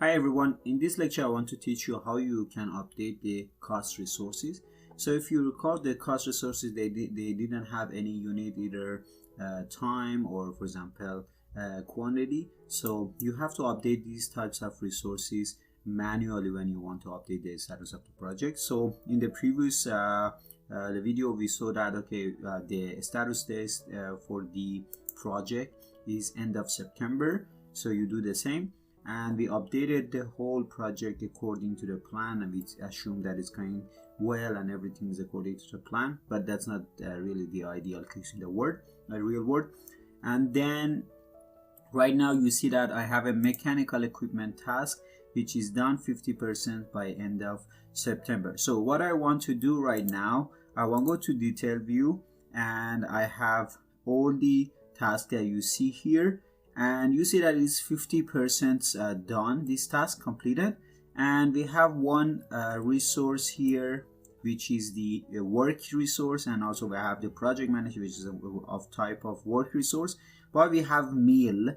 Hi everyone, in this lecture I want to teach you how you can update the cost resources. So if you recall, the cost resources, they didn't have any unit, either time or for example quantity. So you have to update these types of resources manually when you want to update the status of the project. So in the previous the video we saw that the status test for the project is end of September. So you do the same, and we updated the whole project according to the plan, and we assume that it's going well and everything is according to the plan, but that's not really the ideal case in the real world. And then right now you see that I have a mechanical equipment task which is done 50% by end of September. So what I want to do right now, I want to go to detail view, and I have all the tasks that you see here, and you see that it's 50% done, this task completed. And we have one resource here which is the work resource, and also we have the project manager which is of type of work resource, but we have meal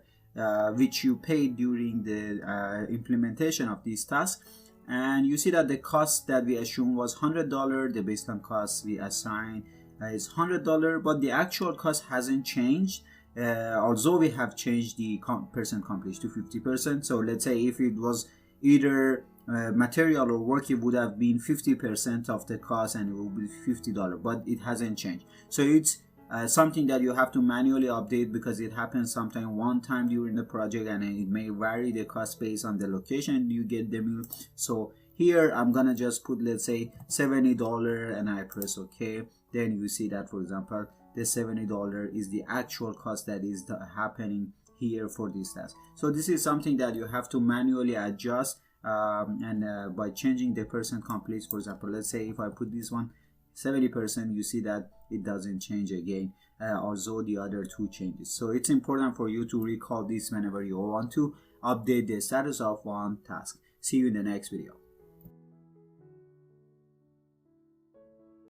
which you paid during the implementation of this task. And you see that the cost that we assumed was $100, the baseline cost we assigned is $100, but the actual cost hasn't changed. Although we have changed the percent completion to 50%. So let's say if it was either material or work, it would have been 50% of the cost and it will be $50, but it hasn't changed. So it's something that you have to manually update, because it happens sometime one time during the project, and it may vary the cost based on the location you get the meal. So here I'm gonna just put, let's say, $70, and I press OK. Then you see that, for example, the $70 is the actual cost that is happening here for this task. So this is something that you have to manually adjust, and by changing the percent complete. For example, let's say if I put this one 70%, you see that it doesn't change again, although the other two changes. So it's important for you to recall this whenever you want to update the status of one task. See you in the next video.